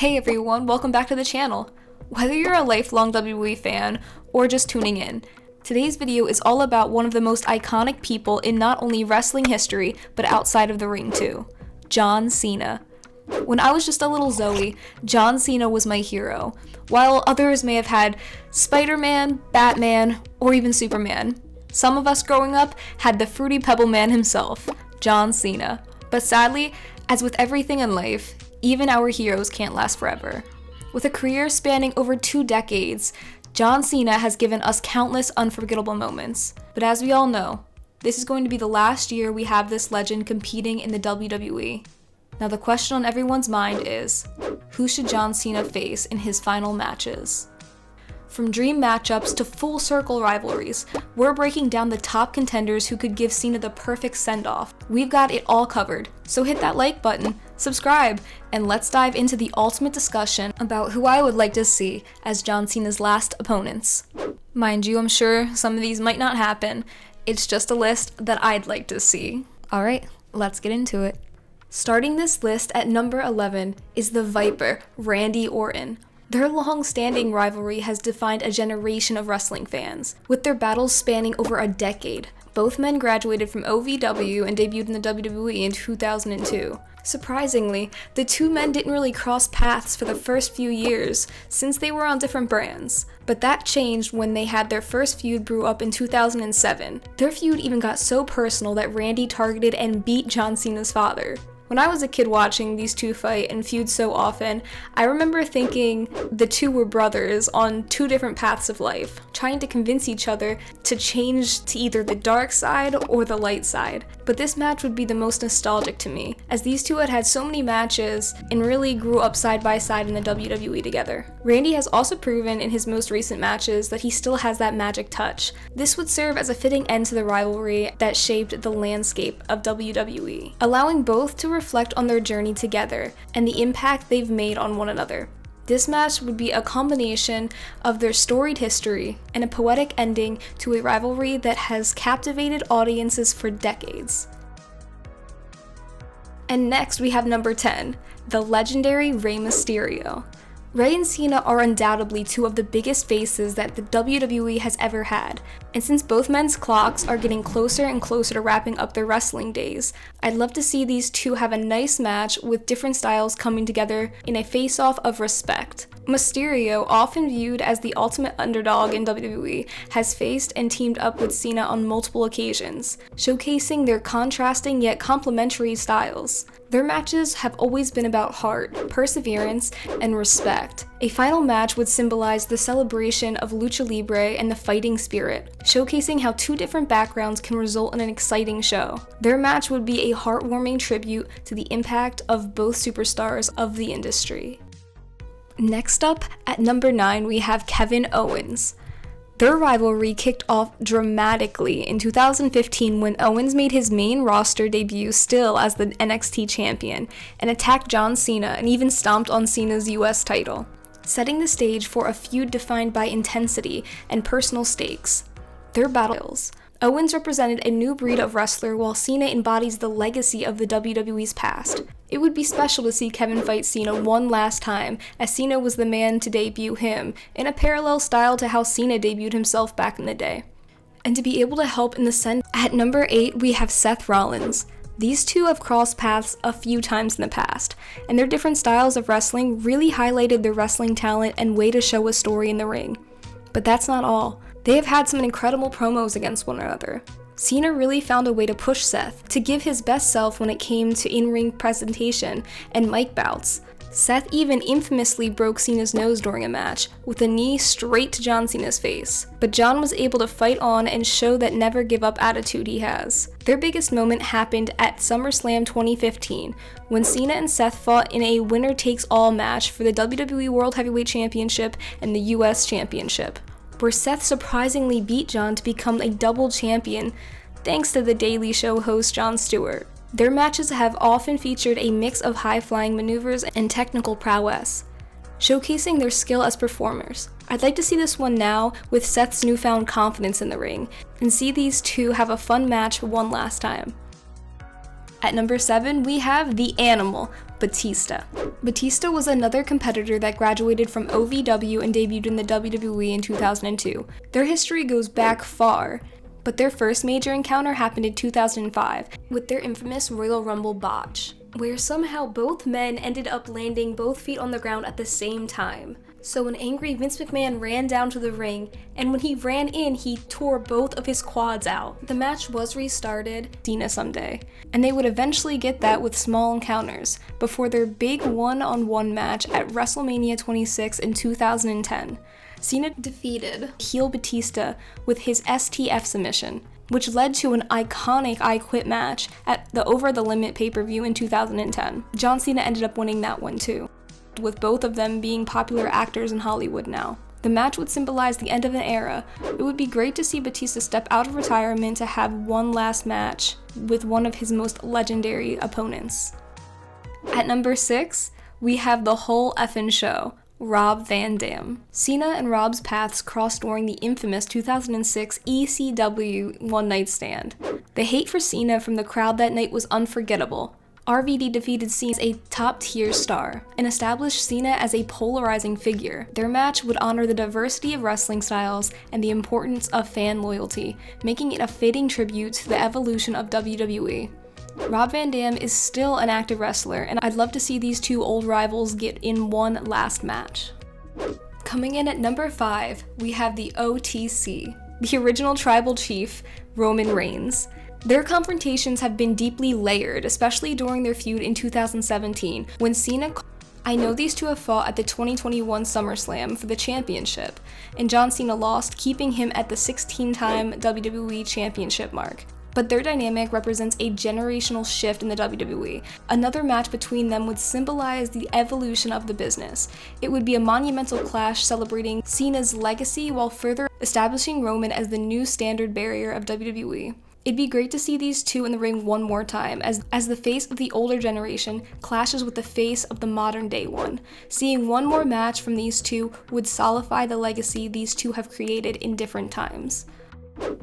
Hey everyone, welcome back to the channel. Whether you're a lifelong WWE fan or just tuning in, today's video is all about one of the most iconic people in not only wrestling history, but outside of the ring too, John Cena. When I was just a little Zoe, John Cena was my hero, while others may have had Spider-Man, Batman, or even Superman. Some of us growing up had the Fruity Pebble Man himself, John Cena. But sadly, as with everything in life, even our heroes can't last forever. With a career spanning over 2 decades, John Cena has given us countless unforgettable moments. But as we all know, this is going to be the last year we have this legend competing in the WWE. Now the question on everyone's mind is, who should John Cena face in his final matches? From dream matchups to full circle rivalries, we're breaking down the top contenders who could give Cena the perfect send-off. We've got it all covered, so hit that like button, subscribe, and let's dive into the ultimate discussion about who I would like to see as John Cena's last opponents. Mind you, I'm sure some of these might not happen. It's just a list that I'd like to see. Alright, let's get into it. Starting this list at number 11 is the Viper, Randy Orton. Their long-standing rivalry has defined a generation of wrestling fans, with their battles spanning over a decade. Both men graduated from OVW and debuted in the WWE in 2002. Surprisingly, the two men didn't really cross paths for the first few years, since they were on different brands. But that changed when they had their first feud brew up in 2007. Their feud even got so personal that Randy targeted and beat John Cena's father. When I was a kid watching these two fight and feud so often, I remember thinking the two were brothers on 2 different paths of life, trying to convince each other to change to either the dark side or the light side. But this match would be the most nostalgic to me, as these two had so many matches and really grew up side by side in the WWE together. Randy has also proven in his most recent matches that he still has that magic touch. This would serve as a fitting end to the rivalry that shaped the landscape of WWE, allowing both to reflect on their journey together and the impact they've made on one another. This match would be a combination of their storied history and a poetic ending to a rivalry that has captivated audiences for decades. And next we have number 10, the legendary Rey Mysterio. Rey and Cena are undoubtedly 2 of the biggest faces that the WWE has ever had, and since both men's clocks are getting closer and closer to wrapping up their wrestling days, I'd love to see these 2 have a nice match with different styles coming together in a face-off of respect. Mysterio, often viewed as the ultimate underdog in WWE, has faced and teamed up with Cena on multiple occasions, showcasing their contrasting yet complementary styles. Their matches have always been about heart, perseverance, and respect. A final match would symbolize the celebration of lucha libre and the fighting spirit, showcasing how 2 different backgrounds can result in an exciting show. Their match would be a heartwarming tribute to the impact of both superstars of the industry. Next up, at number 9, we have Kevin Owens. Their rivalry kicked off dramatically in 2015 when Owens made his main roster debut still as the NXT champion and attacked John Cena and even stomped on Cena's US title, setting the stage for a feud defined by intensity and personal stakes. Their battles. Owens represented a new breed of wrestler while Cena embodies the legacy of the WWE's past. It would be special to see Kevin fight Cena one last time, as Cena was the man to debut him, in a parallel style to how Cena debuted himself back in the day. And to be able to help in the send, at number 8 we have Seth Rollins. These 2 have crossed paths a few times in the past, and their different styles of wrestling really highlighted their wrestling talent and way to show a story in the ring. But that's not all. They have had some incredible promos against one another. Cena really found a way to push Seth to give his best self when it came to in-ring presentation and mic bouts. Seth even infamously broke Cena's nose during a match, with a knee straight to John Cena's face. But John was able to fight on and show that never give up attitude he has. Their biggest moment happened at SummerSlam 2015, when Cena and Seth fought in a winner-takes-all match for the WWE World Heavyweight Championship and the US Championship, where Seth surprisingly beat John to become a double champion thanks to the Daily Show host Jon Stewart. Their matches have often featured a mix of high-flying maneuvers and technical prowess, showcasing their skill as performers. I'd like to see this one now with Seth's newfound confidence in the ring, and see these 2 have a fun match one last time. At number 7, we have the Animal Batista. Batista was another competitor that graduated from OVW and debuted in the WWE in 2002. Their history goes back far, but their first major encounter happened in 2005 with their infamous Royal Rumble botch, where somehow both men ended up landing both feet on the ground at the same time. So an angry Vince McMahon ran down to the ring, and when he ran in, he tore both of his quads out. The match was restarted, Cena someday, and they would eventually get that with small encounters before their big one-on-one match at WrestleMania 26 in 2010. Cena defeated heel Batista with his STF submission, which led to an iconic I Quit match at the Over the Limit pay-per-view in 2010. John Cena ended up winning that one too, with both of them being popular actors in Hollywood now. The match would symbolize the end of an era. It would be great to see Batista step out of retirement to have one last match with one of his most legendary opponents. At number 6, we have the whole effing show, Rob Van Dam. Cena and Rob's paths crossed during the infamous 2006 ECW One Night Stand. The hate for Cena from the crowd that night was unforgettable. RVD defeated Cena as a top-tier star and established Cena as a polarizing figure. Their match would honor the diversity of wrestling styles and the importance of fan loyalty, making it a fitting tribute to the evolution of WWE. Rob Van Dam is still an active wrestler, and I'd love to see these two old rivals get in one last match. Coming in at number 5, we have the OTC, the original tribal chief, Roman Reigns. Their confrontations have been deeply layered, especially during their feud in 2017, when Cena I know these two have fought at the 2021 SummerSlam for the championship, and John Cena lost, keeping him at the 16-time WWE championship mark. But their dynamic represents a generational shift in the WWE. Another match between them would symbolize the evolution of the business. It would be a monumental clash celebrating Cena's legacy while further establishing Roman as the new standard bearer of WWE. It'd be great to see these two in the ring one more time, as the face of the older generation clashes with the face of the modern day one. Seeing one more match from these two would solidify the legacy these two have created in different times.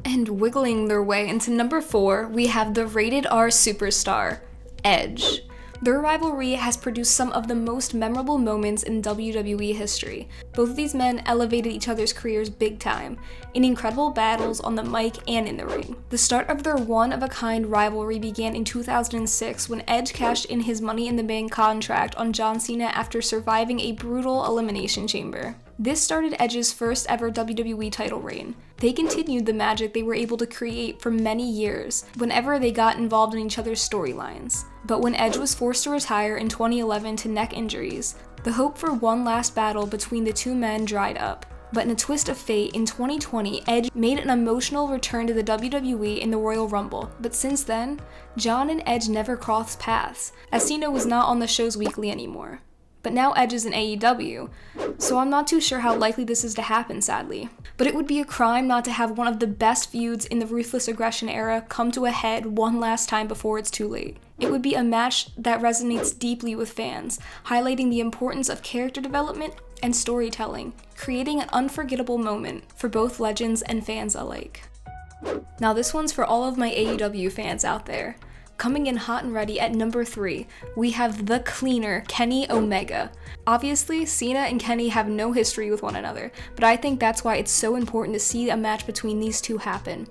And wiggling their way into number 4, we have the rated R superstar, Edge. Their rivalry has produced some of the most memorable moments in WWE history. Both of these men elevated each other's careers big time, in incredible battles on the mic and in the ring. The start of their one-of-a-kind rivalry began in 2006 when Edge cashed in his Money in the Bank contract on John Cena after surviving a brutal elimination chamber. This started Edge's first ever WWE title reign. They continued the magic they were able to create for many years whenever they got involved in each other's storylines. But when Edge was forced to retire in 2011 to neck injuries, the hope for one last battle between the two men dried up. But in a twist of fate, in 2020, Edge made an emotional return to the WWE in the Royal Rumble. But since then, John and Edge never crossed paths, as Cena was not on the shows weekly anymore. But now Edge is in AEW, so I'm not too sure how likely this is to happen, sadly. But it would be a crime not to have one of the best feuds in the Ruthless Aggression era come to a head one last time before it's too late. It would be a match that resonates deeply with fans, highlighting the importance of character development and storytelling, creating an unforgettable moment for both legends and fans alike. Now this one's for all of my AEW fans out there. Coming in hot and ready at number 3, we have the cleaner, Kenny Omega. Obviously, Cena and Kenny have no history with one another, but I think that's why it's so important to see a match between these two happen.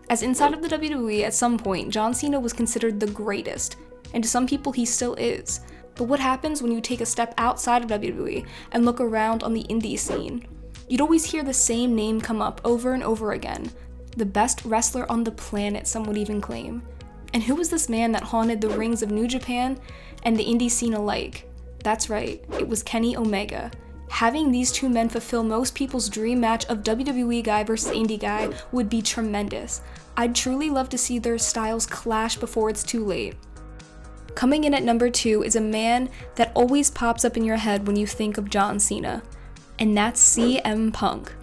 As inside of the WWE, at some point, John Cena was considered the greatest, and to some people he still is. But what happens when you take a step outside of WWE and look around on the indie scene? You'd always hear the same name come up over and over again. The best wrestler on the planet, some would even claim. And who was this man that haunted the rings of New Japan and the indie scene alike? That's right, it was Kenny Omega. Having these two men fulfill most people's dream match of WWE guy versus indie guy would be tremendous. I'd truly love to see their styles clash before it's too late. Coming in at number 2 is a man that always pops up in your head when you think of John Cena, and that's CM Punk.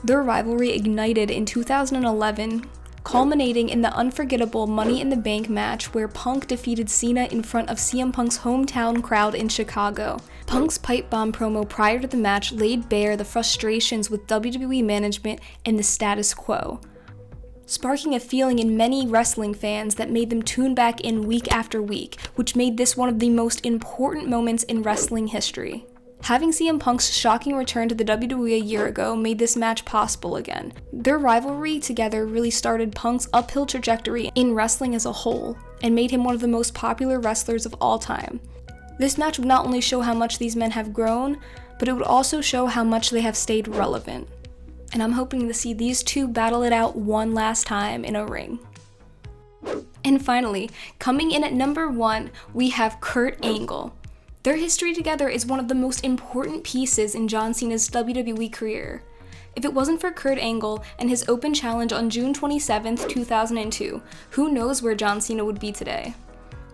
Their rivalry ignited in 2011, culminating in the unforgettable Money in the Bank match where Punk defeated Cena in front of CM Punk's hometown crowd in Chicago. Punk's pipe bomb promo prior to the match laid bare the frustrations with WWE management and the status quo. sparking a feeling in many wrestling fans that made them tune back in week after week, which made this one of the most important moments in wrestling history. Having CM Punk's shocking return to the WWE a year ago made this match possible again. Their rivalry together really started Punk's uphill trajectory in wrestling as a whole, and made him one of the most popular wrestlers of all time. This match would not only show how much these men have grown, but it would also show how much they have stayed relevant. And I'm hoping to see these two battle it out one last time in a ring. And finally, coming in at number 1, we have Kurt Angle. Their history together is one of the most important pieces in John Cena's WWE career. If it wasn't for Kurt Angle and his open challenge on June 27th, 2002, who knows where John Cena would be today?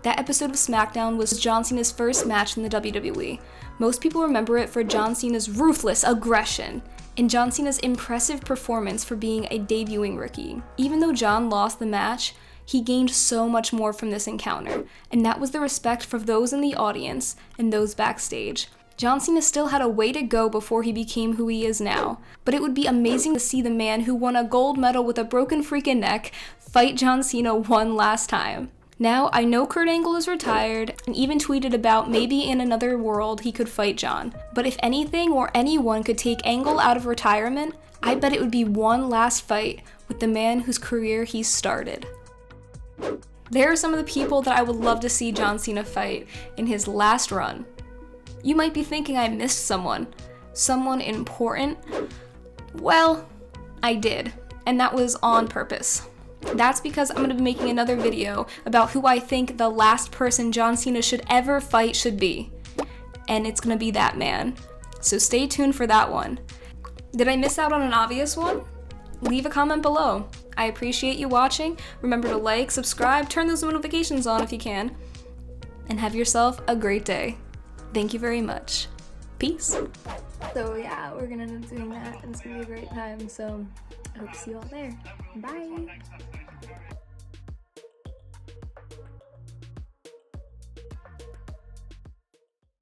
That episode of SmackDown was John Cena's first match in the WWE. Most people remember it for John Cena's ruthless aggression and John Cena's impressive performance for being a debuting rookie. Even though John lost the match, he gained so much more from this encounter, and that was the respect for those in the audience and those backstage. John Cena still had a way to go before he became who he is now, but it would be amazing to see the man who won a gold medal with a broken freaking neck fight John Cena one last time. Now, I know Kurt Angle is retired, and even tweeted about maybe in another world he could fight John, but if anything or anyone could take Angle out of retirement, I bet it would be one last fight with the man whose career he started. There are some of the people that I would love to see John Cena fight in his last run. You might be thinking I missed someone important. Well, I did, and that was on purpose. That's because I'm going to be making another video about who I think the last person John Cena should ever fight should be. And it's going to be that man. So stay tuned for that one. Did I miss out on an obvious one? Leave a comment below. I appreciate you watching. Remember to like, subscribe, turn those notifications on if you can. And have yourself a great day. Thank you very much. Peace. So yeah, we're going to end up doing that, and it's going to be a great time. So I hope to see you all there. Bye.